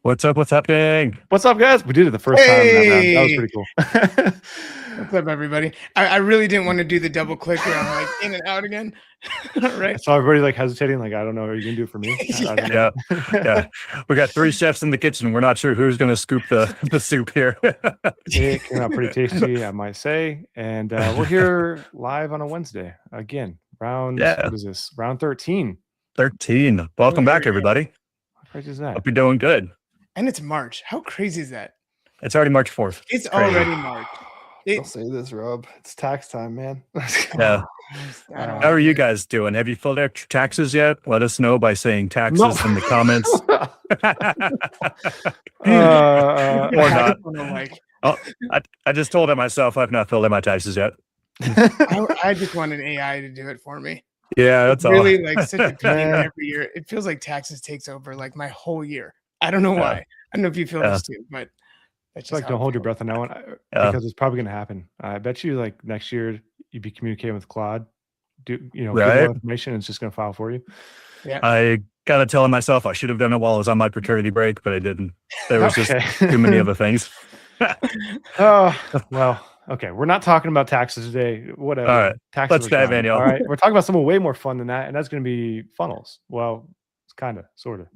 What's up? What's happening? What's up, guys? We did it the first time. That was pretty cool. What's up, everybody? I really didn't want to do the double click where I'm like in and out again. Right. So everybody like hesitating, like, I don't know, are you gonna do it for me? Yeah. We got 3 chefs in the kitchen. We're not sure who's going to scoop the soup here. It came out pretty tasty, I might say. And we're here live on a Wednesday again. What is this? Round 13. 13. Welcome back, everybody. How crazy is that? Hope you're doing good. And it's March. How crazy is that? It's already March 4th. It's already March. Don't say this, Rob. It's tax time, man. Yeah. How are you guys doing? Have you filled out your taxes yet? Let us know by saying taxes in the comments. Or not. I just told it myself I've not filled out my taxes yet. I just want an AI to do it for me. Yeah, that's all. Really like such a pain every year. It feels like taxes takes over like my whole year. I don't know why. I don't know if you feel this too, but it's like don't hold your breath on that one because it's probably going to happen. I bet you like next year you'd be communicating with Claude, get more information, and it's just going to file for you. Yeah, I got to tell myself I should have done it while I was on my paternity break, but I didn't. There was just too many other things. Oh, well, okay. We're not talking about taxes today. Whatever. All right. Taxes Let's dive in, y'all. All right. We're talking about something way more fun than that, and that's going to be funnels. Well, it's kind of, sort of.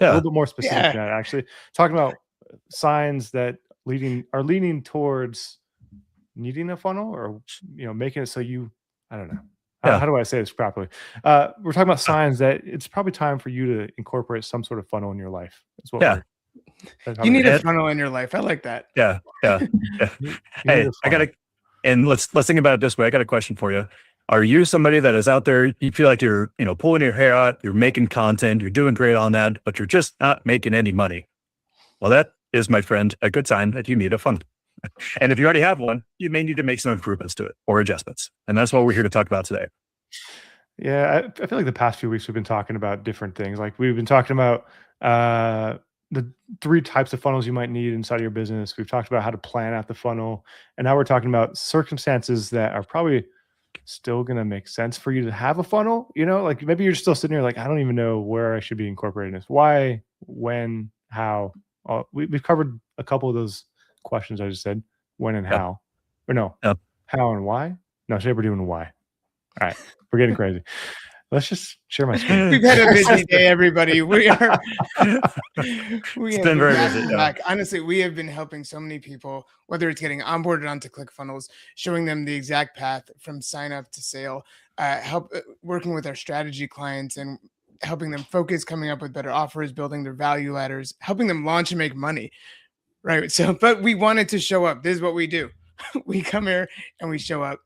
A little bit more specific than that, actually. Talking about signs that are leaning towards needing a funnel or making it so I don't know. How do I say this properly? We're talking about signs that it's probably time for you to incorporate some sort of funnel in your life. That's what you need a funnel in your life. I like that. Yeah. Hey, let's think about it this way. I got a question for you. Are you somebody that is out there, you feel like you're, pulling your hair out, you're making content, you're doing great on that, but you're just not making any money? Well, that is, my friend, a good sign that you need a funnel. And if you already have one, you may need to make some improvements to it or adjustments. And that's what we're here to talk about today. Yeah, I feel like the past few weeks we've been talking about different things. Like we've been talking about the 3 types of funnels you might need inside your business. We've talked about how to plan out the funnel. And now we're talking about circumstances that are probably still going to make sense for you to have a funnel. Like maybe you're still sitting here like, I don't even know where I should be incorporating this. Why, when, how? We've covered a couple of those questions I just said, when and how. Or no, how and why? No, today we're doing why. All right, we're getting crazy. Let's just share my screen. We've had a busy day, everybody. It's been very busy. Honestly, we have been helping so many people, whether it's getting onboarded onto ClickFunnels, showing them the exact path from sign up to sale, working with our strategy clients and helping them focus, coming up with better offers, building their value ladders, helping them launch and make money. Right. So, but we wanted to show up. This is what we do. We come here and we show up.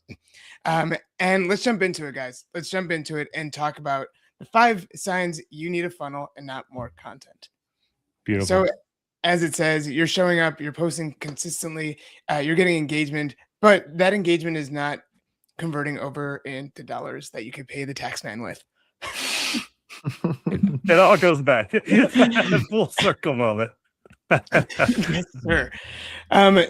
And let's jump into it, guys. Let's jump into it and talk about the 5 signs you need a funnel and not more content. Beautiful. So as it says, you're showing up, you're posting consistently, you're getting engagement, but that engagement is not converting over into dollars that you could pay the tax man with. It all goes back. The full circle moment. Yes, sir.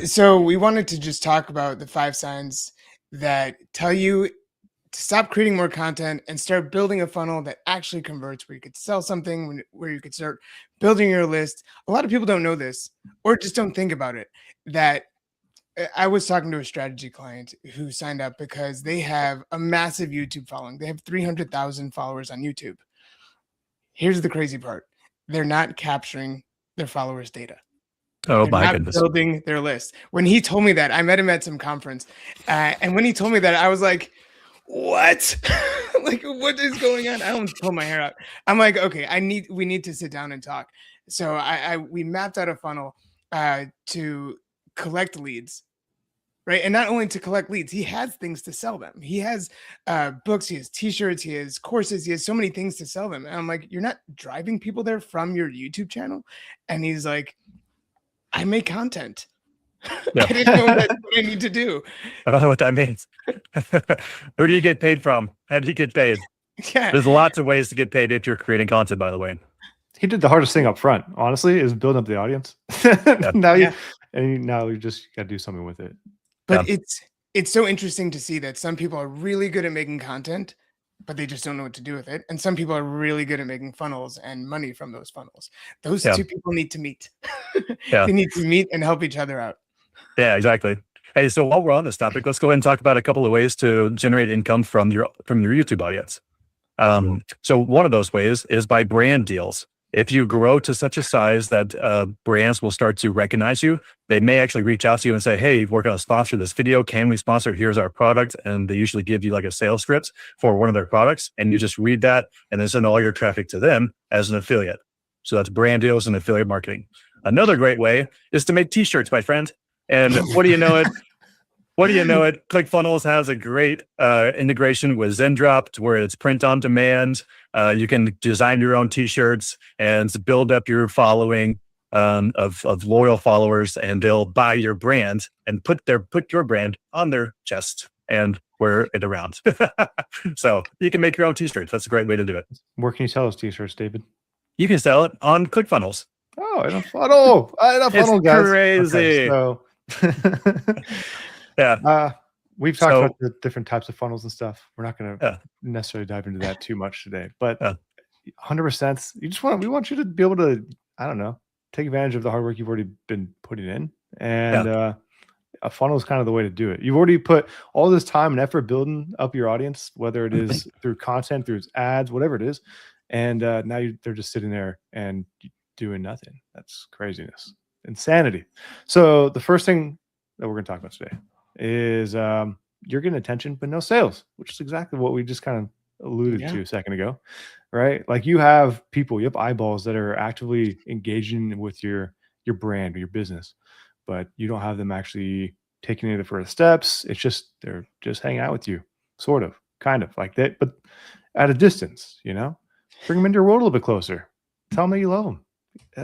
So we wanted to just talk about the 5 signs that tell you to stop creating more content and start building a funnel that actually converts, where you could sell something, where you could start building your list. A lot of people don't know this or just don't think about it. That I was talking to a strategy client who signed up because they have a massive YouTube following. They have 300,000 followers on YouTube. Here's the crazy part. They're not capturing their followers' data. Oh, my goodness. Building their list. When he told me that, I met him at some conference. And when he told me that, I was like, what? Like, what is going on? I almost pulled my hair out. I'm like, okay, we need to sit down and talk. So we mapped out a funnel to collect leads. Right. And not only to collect leads, he has things to sell them. He has books, he has t-shirts, he has courses, he has so many things to sell them. And I'm like, you're not driving people there from your YouTube channel? And he's like, I make content. Yeah. I didn't know what I need to do. I don't know what that means. Who do you get paid from? How do you get paid? Yeah. There's lots of ways to get paid if you're creating content, by the way. He did the hardest thing up front, honestly, is building up the audience. Now you just got to do something with it. But it's so interesting to see that some people are really good at making content, but they just don't know what to do with it. And some people are really good at making funnels and money from those funnels. Those Yeah. two people need to meet. Yeah. They need to meet and help each other out. Yeah, exactly. Hey, so while we're on this topic, let's go ahead and talk about a couple of ways to generate income from your YouTube audience. So one of those ways is by brand deals. If you grow to such a size that brands will start to recognize you, they may actually reach out to you and say, hey, we're going to sponsor this video. Can we sponsor? Here's our product. And they usually give you like a sales script for one of their products. And you just read that and then send all your traffic to them as an affiliate. So that's brand deals and affiliate marketing. Another great way is to make t-shirts, my friend. And what do you know it? ClickFunnels has a great integration with Zendrop to where it's print on demand. You can design your own t-shirts and build up your following of loyal followers, and they'll buy your brand and put your brand on their chest and wear it around. So you can make your own t-shirts. That's a great way to do it. Where can you sell those t-shirts, David? You can sell it on ClickFunnels. Oh, in a funnel. In a funnel, It's guys. crazy. Okay, so Yeah. we've talked about the different types of funnels and stuff. We're not going to Yeah. necessarily dive into that too much today, but Yeah. 100%. We want you to be able to, I don't know, take advantage of the hard work you've already been putting in, and a funnel is kind of the way to do it. You've already put all this time and effort building up your audience, whether it is through content, through ads, whatever it is, and now they're just sitting there and doing nothing. That's craziness, insanity. So the first thing that we're going to talk about today is you're getting attention but no sales, which is exactly what we just kind of alluded to a second ago, right? Like you have people, you have eyeballs that are actively engaging with your brand or your business, but you don't have them actually taking any of the further steps. It's just they're just hanging out with you, sort of, kind of like that, but at a distance. Bring them into your world a little bit closer. Tell them that you love them.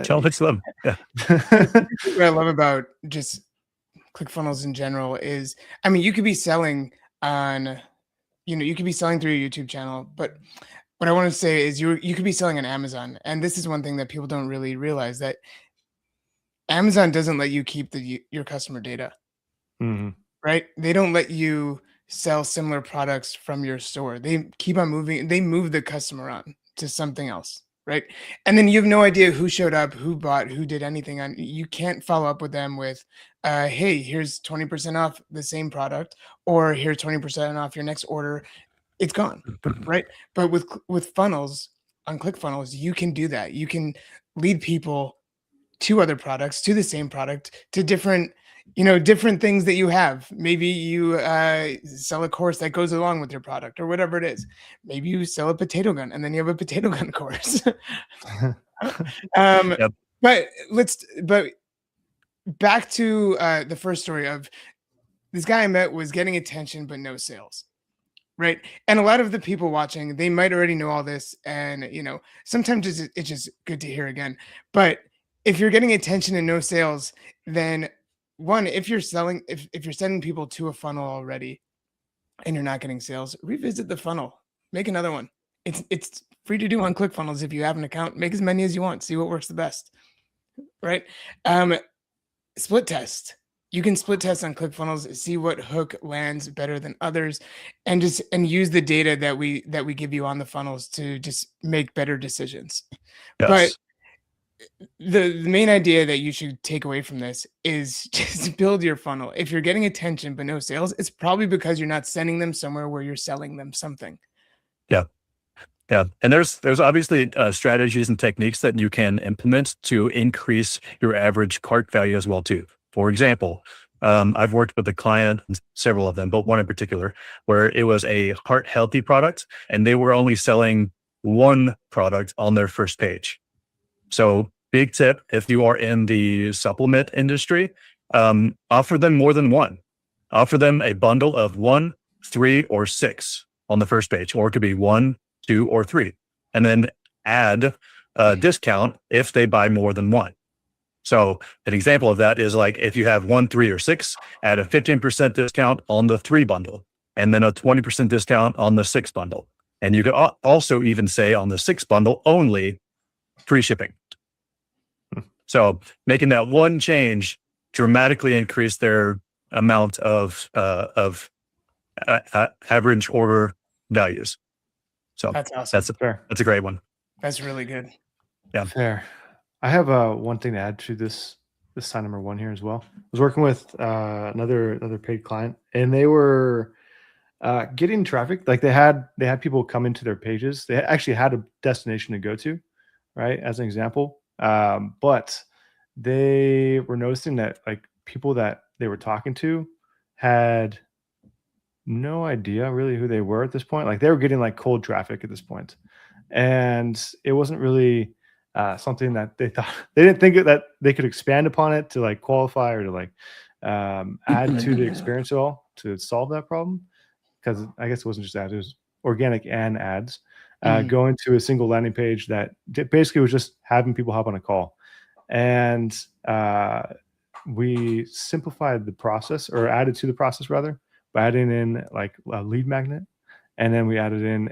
Tell them it's them. Yeah. What I love about just ClickFunnels in general is, I mean, you could be selling on, you could be selling through your YouTube channel, but what I want to say is you could be selling on Amazon. And this is one thing that people don't really realize, that Amazon doesn't let you keep your customer data, right? They don't let you sell similar products from your store. They keep on moving. They move the customer on to something else, right? And then you have no idea who showed up, who bought, who did anything on. You can't follow up with them with, hey, here's 20% off the same product, or here's 20% off your next order. It's gone, right? But with funnels on ClickFunnels, you can do that. You can lead people to other products, to the same product, to different things that you have. Maybe you sell a course that goes along with your product or whatever it is. Maybe you sell a potato gun and then you have a potato gun course. Yep. But back to the first story of this guy I met was getting attention, but no sales. Right. And a lot of the people watching, they might already know all this. And, sometimes it's just good to hear again. But if you're getting attention and no sales, then one, if you're selling, if you're sending people to a funnel already and you're not getting sales, revisit the funnel, make another one. It's free to do on ClickFunnels. If you have an account, make as many as you want, see what works the best. Right. Split test. You can split test on ClickFunnels, see what hook lands better than others, and use the data that we give you on the funnels to just make better decisions. Yes. But the main idea that you should take away from this is just build your funnel. If you're getting attention but no sales, it's probably because you're not sending them somewhere where you're selling them something. Yeah. Yeah. And there's obviously strategies and techniques that you can implement to increase your average cart value as well too. For example, I've worked with a client, several of them, but one in particular, where it was a heart healthy product and they were only selling one product on their first page. So big tip, if you are in the supplement industry, offer them more than one. Offer them a bundle of 1, 3, or 6 on the first page, or it could be 1, 2, or 3, and then add a discount if they buy more than one. So an example of that is like if you have 1, 3, or 6, add a 15% discount on the 3 bundle, and then a 20% discount on the 6 bundle. And you could also even say on the 6 bundle only free shipping. So making that one change dramatically increase their amount of average order values. So That's awesome. Fair. that's a great one. That's really good. Fair. I have one thing to add to this sign number 1 here as well. I was working with another paid client, and they were getting traffic. Like they had people come into their pages. They actually had a destination to go to, right? As an example, but they were noticing that like people that they were talking to had no idea really who they were at this point. Like they were getting like cold traffic at this point, and it wasn't really something that they thought they didn't think that they could expand upon it to like qualify or to like add to the experience at all to solve that problem. Because I guess it wasn't just ads; it was organic and ads. Going to a single landing page that basically was just having people hop on a call, and we simplified the process, or added to the process rather, by adding in like a lead magnet, and then we added in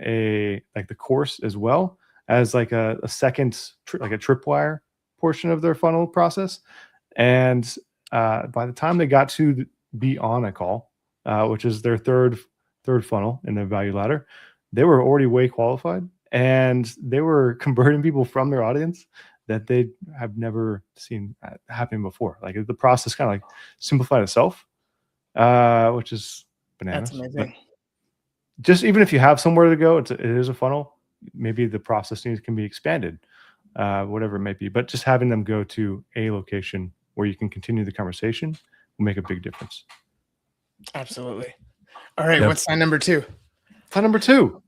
the course as well as like a second like a tripwire portion of their funnel process. And by the time they got to be on a call, which is their third funnel in their value ladder, they were already way qualified, and they were converting people from their audience that they have never seen happen before. Like the process kind of like simplified itself, which is bananas. That's amazing. But just even if you have somewhere to go, it is a funnel. Maybe the process can be expanded, whatever it might be. But just having them go to a location where you can continue the conversation will make a big difference. Absolutely. All right. Yep. What's sign number 2? Sign number 2.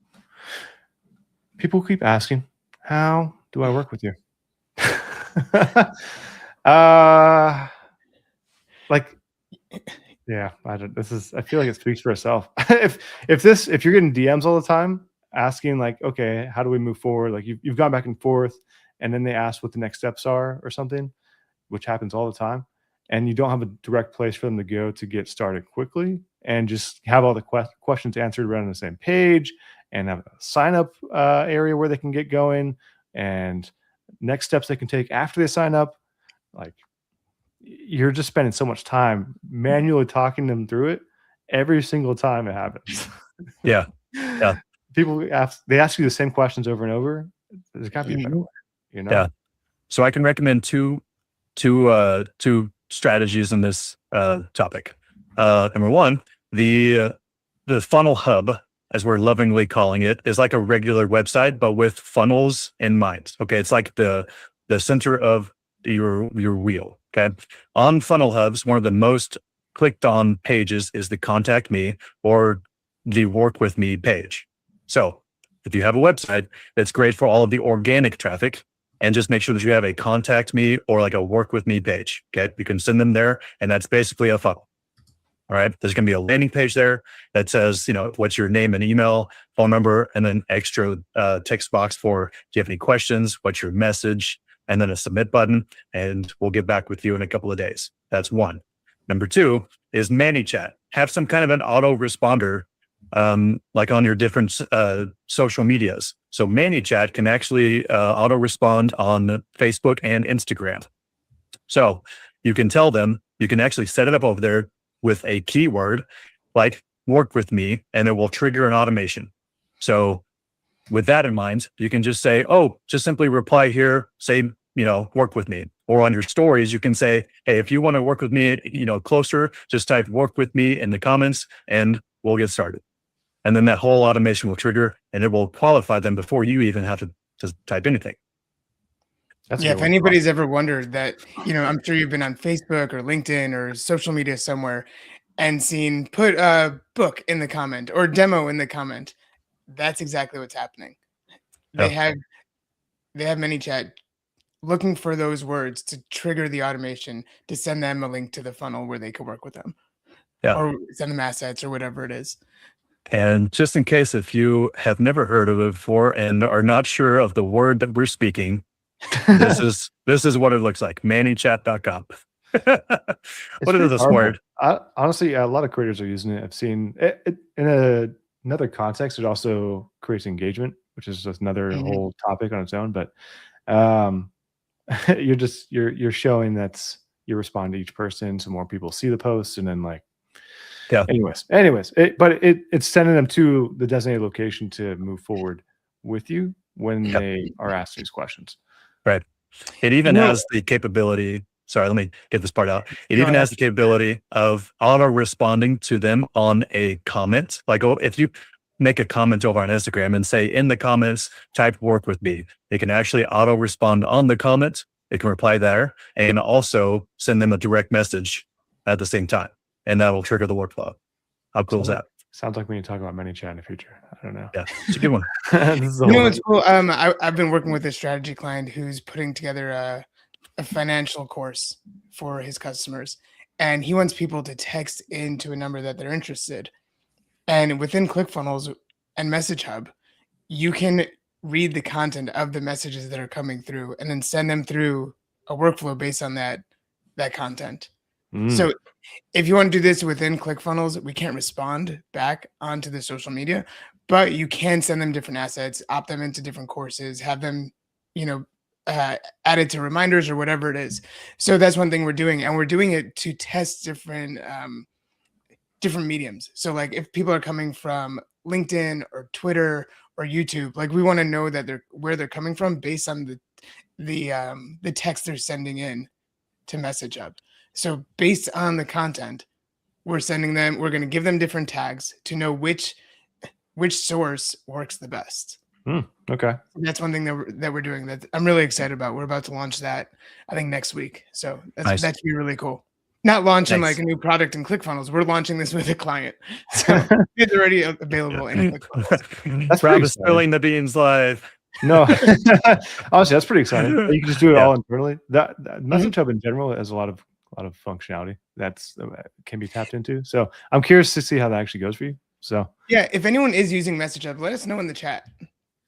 People keep asking, how do I work with you? Yeah, I feel like it speaks for itself. if you're getting DMs all the time asking like, okay, how do we move forward? Like you've gone back and forth, and then they ask what the next steps are or something, which happens all the time, and you don't have a direct place for them to go to get started quickly and just have all the questions answered right on the same page, and have a sign up area where they can get going, and next steps they can take after they sign up. Like you're just spending so much time manually talking them through it every single time it happens. Yeah. People ask you the same questions over and over. There's got to be a better way, you know? Yeah. So I can recommend two strategies in this topic. Number one, the funnel hub, as we're lovingly calling it, is like a regular website, but with funnels in mind. Okay. It's like the center of your wheel. Okay. On funnel hubs, one of the most clicked on pages is the contact me or the work with me page. So if you have a website, that's great for all of the organic traffic, and just make sure that you have a contact me or like a work with me page. Okay. You can send them there, and that's basically a funnel. All right. There's going to be a landing page there that says, what's your name and email, phone number, and then extra text box for, do you have any questions? What's your message? And then a submit button, and we'll get back with you in a couple of days. That's one. Number 2 is ManyChat. Have some kind of an auto responder, like on your different social medias. So ManyChat can actually auto respond on Facebook and Instagram. So you can tell them, you can actually set it up over there with a keyword like work with me, and it will trigger an automation. So with that in mind, you can just say, just simply reply here, say, work with me. Or on your stories, you can say, hey, if you want to work with me, closer, just type work with me in the comments and we'll get started. And then that whole automation will trigger, and it will qualify them before you even have to type anything. If anybody's ever wondered that, I'm sure you've been on Facebook or LinkedIn or social media somewhere and seen put a book in the comment or demo in the comment. That's exactly what's happening. They have ManyChat looking for those words to trigger the automation to send them a link to the funnel where they could work with them. Or send them assets or whatever it is. And just in case, if you have never heard of it before and are not sure of the word that we're speaking, this is what it looks like. ManyChat.com. What is this word? Honestly, a lot of creators are using it. I've seen it in another context. It also creates engagement, which is just another whole topic on its own. But you're showing that you respond to each person, so more people see the post, and then anyways, it's sending them to the designated location to move forward with you when Yep. they are asked these questions. Right. It even You know- has the capability. Sorry, let me get this part out. It Go even ahead. has the capability of auto responding to them on a comment. Like, if you make a comment over on Instagram and say in the comments, type work with me, it can actually auto respond on the comment. It can reply there and also send them a direct message at the same time. And that will trigger the workflow. How cool is that? Sounds like we need to talk about ManyChat in the future. I don't know. Yeah, it's a good one. This is a You know whole- what's cool? I've been working with a strategy client who's putting together a financial course for his customers, and he wants people to text into a number that they're interested. And within ClickFunnels and Message Hub, you can read the content of the messages that are coming through, and then send them through a workflow based on that content. Mm. So if you want to do this within ClickFunnels, we can't respond back onto the social media, but you can send them different assets, opt them into different courses, have them, added to reminders or whatever it is. So that's one thing we're doing, and we're doing it to test different mediums. So like if people are coming from LinkedIn or Twitter or YouTube, like we want to know that where they're coming from based on the text they're sending in to Message Hub. So based on the content we're going to give them different tags to know which source works the best. Okay. That's one thing that we're doing that I'm really excited about. We're about to launch that, I think, next week. So Nice. that should be really cool. Not launching Nice. like a new product in ClickFunnels. We're launching this with a client. So it's already available in ClickFunnels. That's Rob pretty is spilling the beans live. No, honestly, that's pretty exciting. You can just do it Yeah. all internally. That Message Hub in general has a lot of functionality that's can be tapped into. So I'm curious to see how that actually goes for you. So Yeah, if anyone is using Message Hub, let us know in the chat.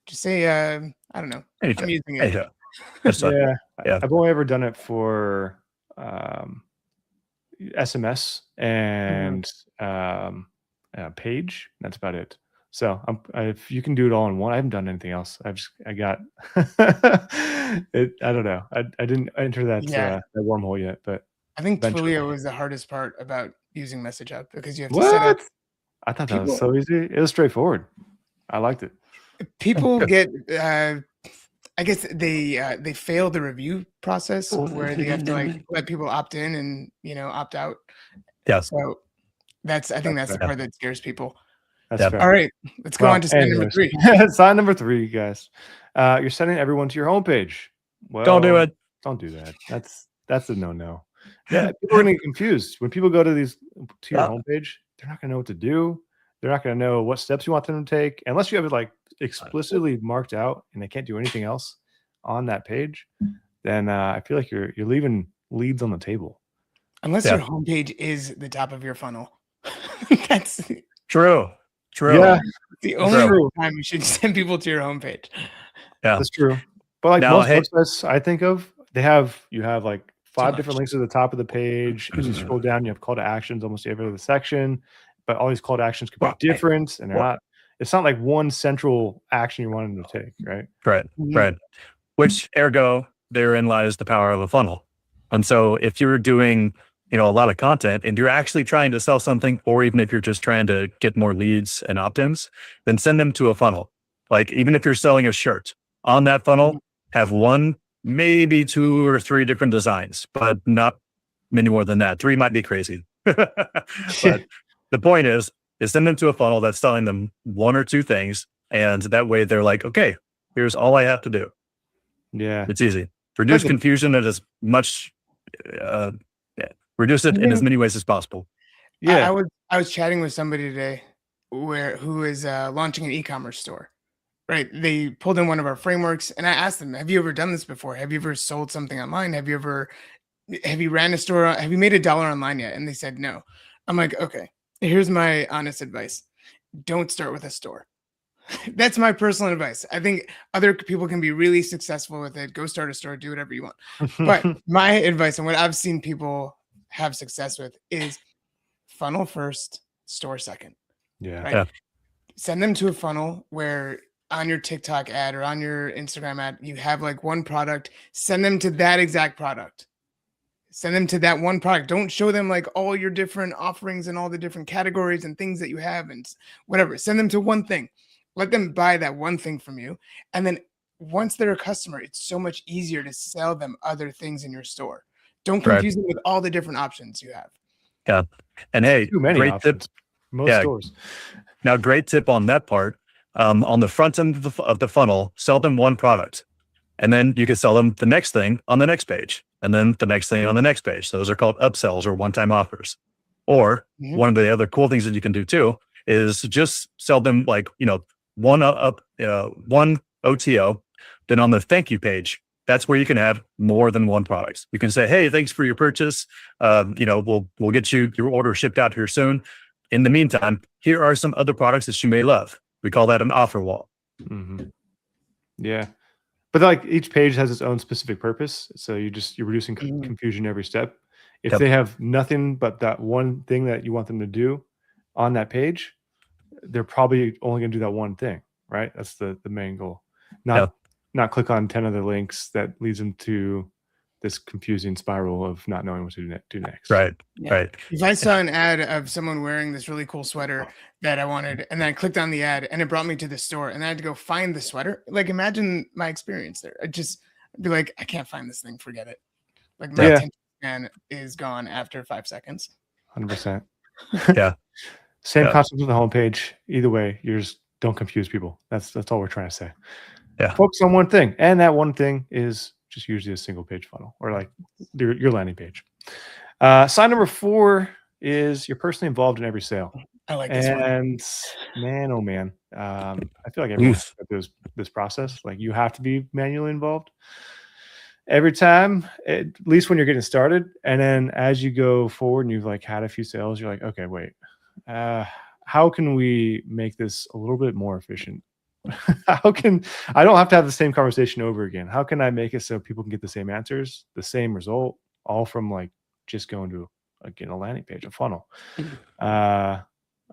Just say, I don't know. Anytime. I'm using it. Anytime. That's fine. Yeah. I've only ever done it for SMS and page. That's about it. So if you can do it all in one, I haven't done anything else. I got it. I don't know. I didn't enter that that wormhole yet, but I think eventually. Twilio was the hardest part about using Message Hub because you have to set up. What? I thought that was so easy. It was straightforward. I liked it. People get, I guess they fail the review process where they have to like let people opt in and opt out. Yeah. So I think that's the fair. part that scares people. That's Yeah. fair. All right, let's go Well, on to sign number anyways. 3. Sign number 3, guys. You're sending everyone to your homepage. Well, Don't do it. Don't do that. That's a no. Yeah, people are gonna get confused when people go to your homepage. They're not gonna know what to do. They're not gonna know what steps you want them to take unless you have it like explicitly marked out and they can't do anything else on that page. Then I feel like you're leaving leads on the table. Unless your homepage is the top of your funnel. That's True. Yeah, the only time you should send people to your homepage. Yeah. that's true. But like Now, most hey- websites I think of, you have like 5 different links at the top of the page. As you scroll down, you have call to actions almost every other section. But all these call to actions could be different, and they're not. It's not like one central action you're wanting to take, right? Right. Mhm. Right. Which ergo therein lies the power of a funnel. And so if you're doing, a lot of content and you're actually trying to sell something, or even if you're just trying to get more leads and opt-ins, then send them to a funnel. Like even if you're selling a shirt on that funnel, have 1, maybe 2 or 3 different designs, but not many more than that. 3 might be crazy. But the point is send them to a funnel that's selling them 1 or 2 things. And that way they're like, okay, here's all I have to do. Yeah. It's easy. Reduce confusion at as much, reduce it in as many ways as possible. Yeah. I was chatting with somebody today who is launching an e-commerce store. Right. They pulled in one of our frameworks and I asked them, have you ever done this before? Have you ever sold something online? Have you ran a store? Have you made $1 online yet? And they said, no. I'm like, okay, here's my honest advice. Don't start with a store. That's my personal advice. I think other people can be really successful with it. Go start a store, do whatever you want. But my advice and what I've seen people have success with is funnel first, store second. Yeah. Right. Yeah. Send them to a funnel where on your TikTok ad or on your Instagram ad, you have like one product, send them to that exact product. Send them to that one product. Don't show them like all your different offerings and all the different categories and things that you have and whatever. Send them to one thing. Let them buy that one thing from you. And then once they're a customer, it's so much easier to sell them other things in your store. Don't Right. confuse them with all the different options you have. Yeah. And hey, Too many great tip. options. Most Yeah. stores. Now, great tip on that part. On the front end of the funnel, sell them one product. And then you can sell them the next thing on the next page. And then the next thing on the next page. Those are called upsells or one-time offers. Or Mhm. one of the other cool things that you can do too is just sell them like, one OTO. Then on the thank you page, that's where you can have more than one product. You can say, hey, thanks for your purchase. We'll get you your order shipped out here soon. In the meantime, here are some other products that you may love. We call that an offer wall. Mm-hmm. Yeah. But like each page has its own specific purpose. So you're reducing Mhm. confusion every step. If Yep. they have nothing but that one thing that you want them to do on that page, they're probably only going to do that one thing, right? That's the main goal. Not click on 10 other links that leads them to this confusing spiral of not knowing what to do next. Right. Yeah. Right. If I saw an ad of someone wearing this really cool sweater that I wanted, and then I clicked on the ad and it brought me to the store and I had to go find the sweater, like imagine my experience there. I'd be like, I can't find this thing, forget it. Like my Yeah. attention span is gone after 5 seconds. 100%. Yeah. Same Yeah. concept with the homepage. Either way, you just don't confuse people. That's all we're trying to say. Yeah. Focus on one thing. And that one thing is just usually a single page funnel or like your landing page. Sign number 4 is you're personally involved in every sale. I like this one. And man, oh man, I feel like everyone has to go through this process. Like you have to be manually involved every time, at least when you're getting started. And then as you go forward and you've like had a few sales, you're like, okay, wait, how can we make this a little bit more efficient? How can I don't have to have the same conversation over again? How can I make it so people can get the same answers, the same result, all from like just going to again a landing page, a funnel? I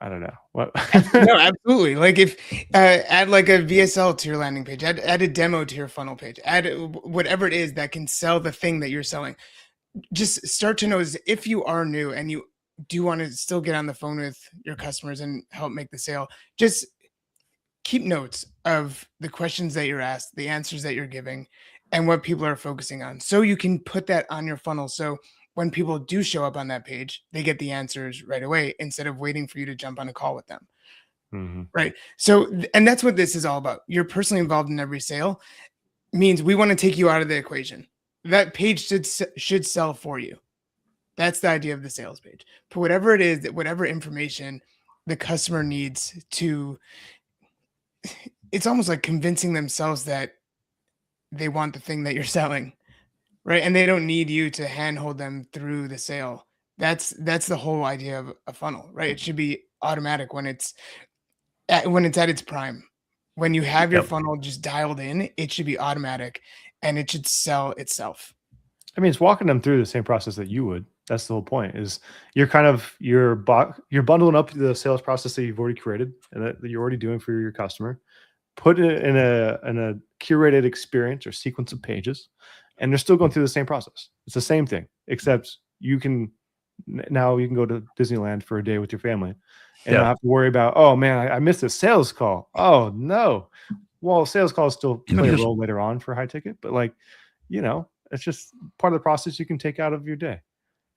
don't know what. No, absolutely. Like if add like a VSL to your landing page, add a demo to your funnel page, add whatever it is that can sell the thing that you're selling. Just start to know is if you are new and you do want to still get on the phone with your customers and help make the sale, just keep notes of the questions that you're asked, the answers that you're giving, and what people are focusing on. So you can put that on your funnel. So when people do show up on that page, they get the answers right away instead of waiting for you to jump on a call with them. Mm-hmm. Right. So, and that's what this is all about. You're personally involved in every sale means we want to take you out of the equation. That page should sell for you. That's the idea of the sales page. Put whatever it is, whatever information the customer needs to, it's almost like convincing themselves that they want the thing that you're selling, right? And they don't need you to handhold them through the sale. That's the whole idea of a funnel, right? It should be automatic when it's at its prime. When you have your funnel just dialed in, it should be automatic and it should sell itself. I mean, it's walking them through the same process that you would. That's the whole point. Is you're bundling up the sales process that you've already created and that you're already doing for your customer. Put it in a curated experience or sequence of pages, and they're still going through the same process. It's the same thing, except you can go to Disneyland for a day with your family and not have to worry about, oh man, I missed a sales call. Oh no. Well, sales calls still play a role later on for high ticket, but like, it's just part of the process you can take out of your day.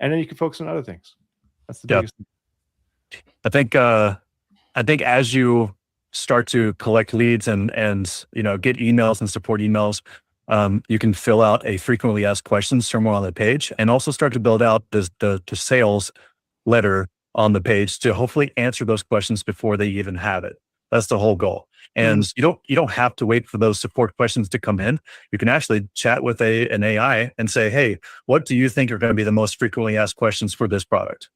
And then you can focus on other things. That's the biggest thing. I think as you start to collect leads and get emails and support emails, you can fill out a frequently asked questions somewhere on the page, and also start to build out the sales letter on the page to hopefully answer those questions before they even have it. That's the whole goal. And you don't have to wait for those support questions to come in. You can actually chat with an AI and say, hey, what do you think are going to be the most frequently asked questions for this product?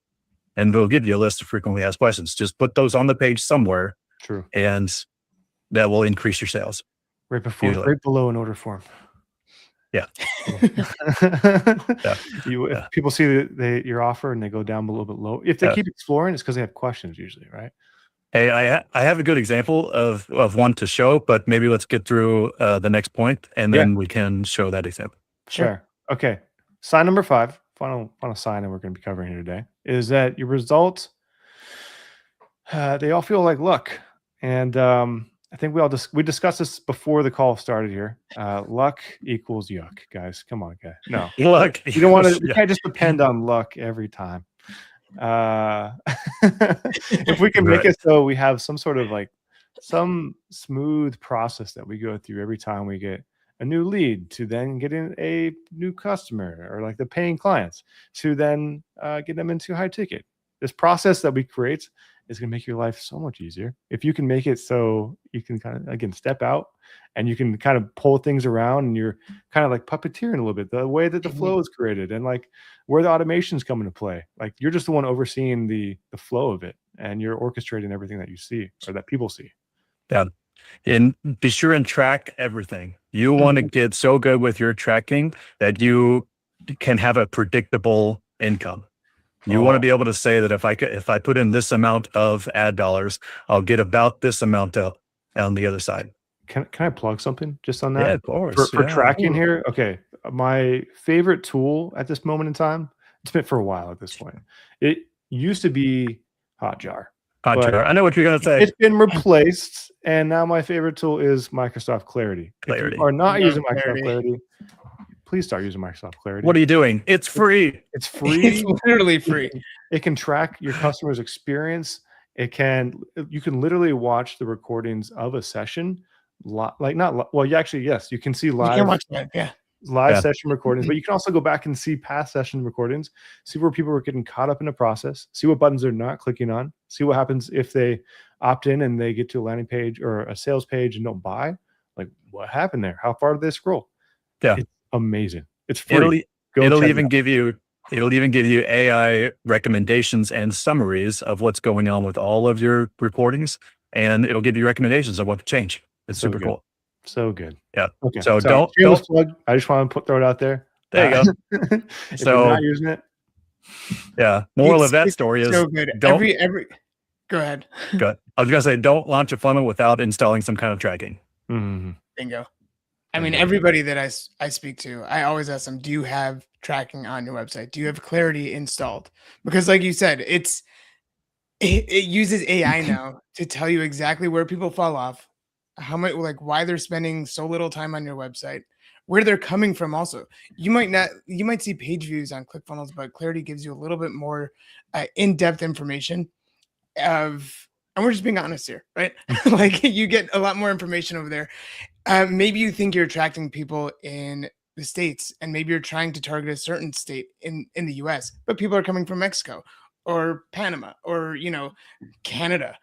And they'll give you a list of frequently asked questions. Just put those on the page somewhere. True. And that will increase your sales. Right below an order form. Yeah. If people see your offer and they go down a little bit low, if they keep exploring, it's because they have questions usually, right? Hey, I have a good example of one to show, but maybe let's get through the next point and then we can show that example. Sure. Okay. Sign number 5, final sign that we're going to be covering here today is that your results, they all feel like luck. And I think we discussed this before the call started here. Luck equals yuck, guys. Come on, guys. No, Look, you don't want to. We yeah. can't just depend on luck every time. If we can make Right. it so we have some sort of like some smooth process that we go through every time we get a new lead to then get in a new customer or like the paying clients to then get them into high ticket. This process that we create is going to make your life so much easier. If you can make it so you can kind of, again, step out and you can kind of pull things around and you're kind of like puppeteering a little bit, the way that the flow is created and like where the automations come into play. Like you're just the one overseeing the flow of it and you're orchestrating everything that you see or that people see. Yeah. And be sure and track everything. You want to get so good with your tracking that you can have a predictable income. You want to be able to say that if I put in this amount of ad dollars, I'll get about this amount on the other side. Can I plug something just on that? Yeah, of course. For yeah. tracking here. Okay. My favorite tool at this moment in time, it's been for a while at this point. It used to be Hotjar. Hotjar. I know what you're going to say. It's been replaced, and now my favorite tool is Microsoft Clarity. Clarity. If you are not Love using Microsoft Clarity. Clarity, please start using Microsoft Clarity. What are you doing? It's free. It's free. It's literally free. It can track your customer's experience. You can literally watch the recordings of a session. Yes, you can see You live. can watch that. Yeah. Live Yeah. session recordings, but you can also go back and see past session recordings, see where people were getting caught up in the process, see what buttons they're not clicking on, see what happens if they opt in and they get to a landing page or a sales page and don't buy. Like what happened there? How far did they scroll? Yeah. It's amazing. It's free. It'll check even it out. give you AI recommendations and summaries of what's going on with all of your reportings, and it'll give you recommendations of what to change. It's So super good. cool. So good. Yeah. Okay. So Sorry, don't- shameless plug. I just want to throw it out there. There you go. If So- you're not using it, Yeah. Moral It's- of that it's story is So good. don't Every go ahead. go. I was gonna say don't launch a funnel without installing some kind of tracking. mhm. Bingo. I mean, Bingo. everybody that I speak to, I always ask them, do you have tracking on your website? Do you have Clarity installed? Because like you said, it uses AI now to tell you exactly where people fall off, how much, like why they're spending so little time on your website, where they're coming from. Also, you might see page views on ClickFunnels, but Clarity gives you a little bit more in-depth information and we're just being honest here, right? Like you get a lot more information over there. Maybe you think you're attracting people in the States and maybe you're trying to target a certain state in the US, but people are coming from Mexico or Panama or, Canada.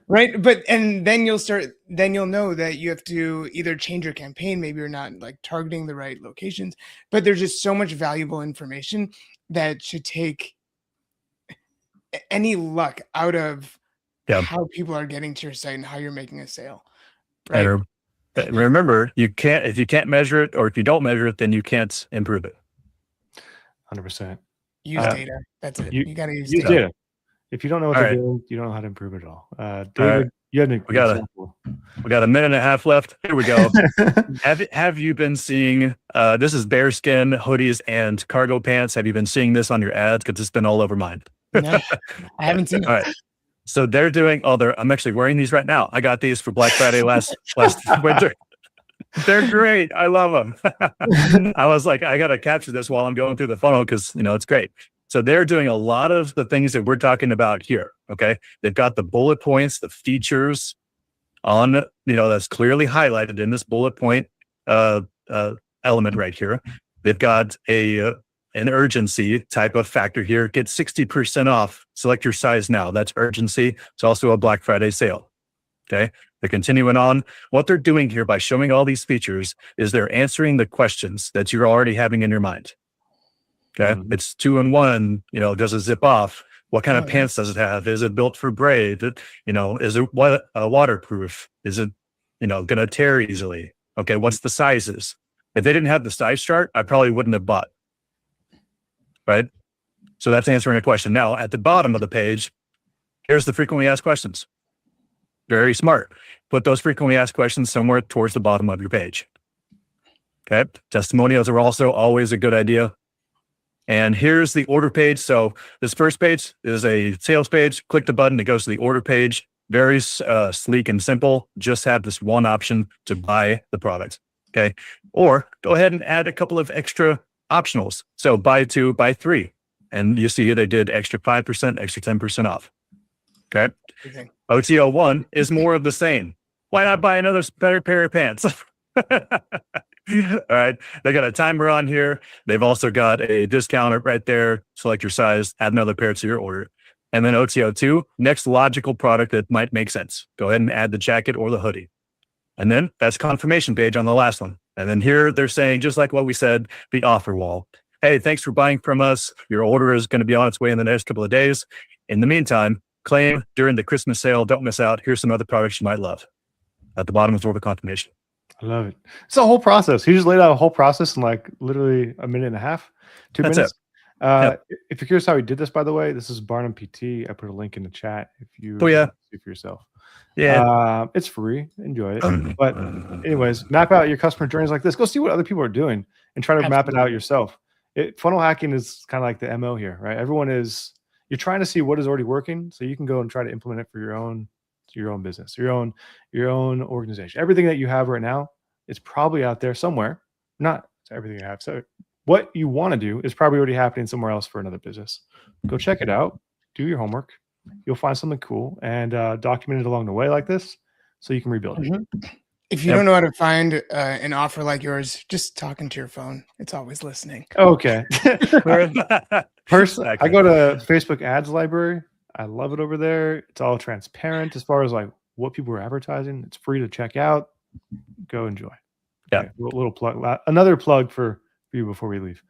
Right. And then you'll know that you have to either change your campaign. Maybe you're not like targeting the right locations, but there's just so much valuable information that should take any luck out of Yeah. how people are getting to your site and how you're making a sale. Right. And remember, if you can't measure it, or if you don't measure it, then you can't improve it. 100%. Use data. That's it. You got to use Use data. data. If you don't know what All they're right. doing, you don't know how to improve it at all. David, right. you had an We got it. example. We got a minute and a half left. Here we go. Have you been seeing this is bearskin hoodies and cargo pants? Have you been seeing this on your ads? Because it's been all over mine. No, I haven't seen it. All right. So they're doing I'm actually wearing these right now. I got these for Black Friday last winter. They're great. I love them. I was like, I got to capture this while I'm going through the funnel because, it's great. So they're doing a lot of the things that we're talking about here. Okay. They've got the bullet points, the features on, that's clearly highlighted in this bullet point element right here. They've got an urgency type of factor here. Get 60% off. Select your size now. That's urgency. It's also a Black Friday sale. Okay. They're continuing on. What they're doing here by showing all these features is they're answering the questions that you're already having in your mind. Okay. Mhm. It's 2-in-1, does it zip off? What kind of Oh, yeah. pants does it have? Is it built for braid? Is it waterproof? Is it, going to tear easily? Okay. What's the sizes? If they didn't have the size chart, I probably wouldn't have bought. Right. So that's answering a question. Now at the bottom of the page, here's the frequently asked questions. Very smart. Put those frequently asked questions somewhere towards the bottom of your page. Okay. Testimonials are also always a good idea. And here's the order page. So this first page is a sales page. Click the button. It goes to the order page. very sleek and simple. Just have this one option to buy the product. Okay. Or go ahead and add a couple of extra optionals. So buy 2, buy 3. And you see they did extra 5%, extra 10% off. Okay. Okay. OTO 1 is more of the same. Why not buy another better pair of pants? All right. They got a timer on here. They've also got a discount right there. Select your size, add another pair to your order. And then OTO 2, next logical product that might make sense. Go ahead and add the jacket or the hoodie. And then that's confirmation page on the last one. And then here they're saying, just like what we said, the offer wall. Hey, thanks for buying from us. Your order is going to be on its way in the next couple of days. In the meantime, claim during the Christmas sale. Don't miss out. Here's some other products you might love. At the bottom is order confirmation. I love it. It's a whole process. He just laid out a whole process in like literally a minute and a half, 2 That's minutes. Yep. If you're curious how he did this, by the way, this is Barnum PT. I put a link in the chat if you Oh, yeah. see for yourself. Yeah. It's free. Enjoy it. But anyways, map out your customer journeys like this. Go see what other people are doing and try to map it out yourself. Funnel hacking is kind of like the MO here, right? You're trying to see what is already working so you can go and try to implement it for your own business, your own organization. Everything that you have right now is probably out there somewhere. Not everything you have. So what you want to do is probably already happening somewhere else for another business. Go check it out. Do your homework. You'll find something cool and document it along the way like this so you can rebuild it. If you don't know how to find an offer like yours, just talk into your phone. It's always listening. Okay. Personally, I Exactly. go to Facebook ads library. I love it over there. It's all transparent as far as like what people are advertising. It's free to check out. Go enjoy. Yeah. Okay, little plug. Another plug for you before we leave.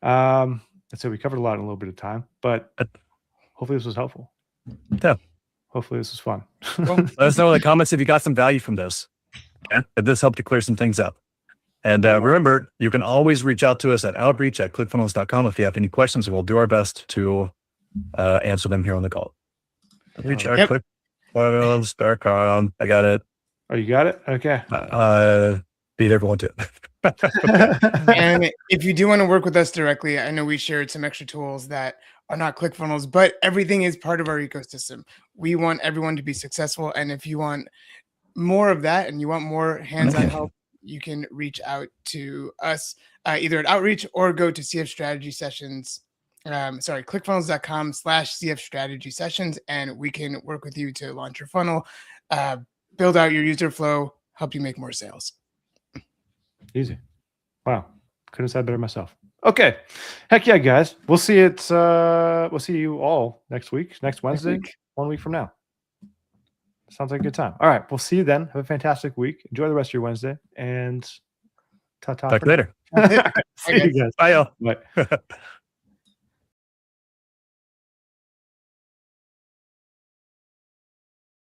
So we covered a lot in a little bit of time, but hopefully this was helpful. Yeah. Hopefully this was fun. Let us know in the comments if you got some value from this. Yeah? If this helped to clear some things up. And remember, you can always reach out to us at outreach@clickfunnels.com if you have any questions, and we'll do our best to answer them here on the call. Reach out, clickfunnels.com. I got it. Oh, you got it? Okay. Beat everyone to it. And if you do want to work with us directly, I know we shared some extra tools that are not ClickFunnels, but everything is part of our ecosystem. We want everyone to be successful. And if you want more of that and you want more hands-on help, you can reach out to us either at Outreach or go to CF Strategy Sessions. ClickFunnels.com/CF Strategy Sessions, and we can work with you to launch your funnel, build out your user flow, help you make more sales. Easy. Wow. Couldn't have said better myself. Okay. Heck yeah, guys. We'll see it. We'll see you all next week, next Wednesday, 1 week from now. Sounds like a good time. All right. We'll see you then. Have a fantastic week. Enjoy the rest of your Wednesday and ta-ta. Talk later. See you guys. Bye, y'all. Bye.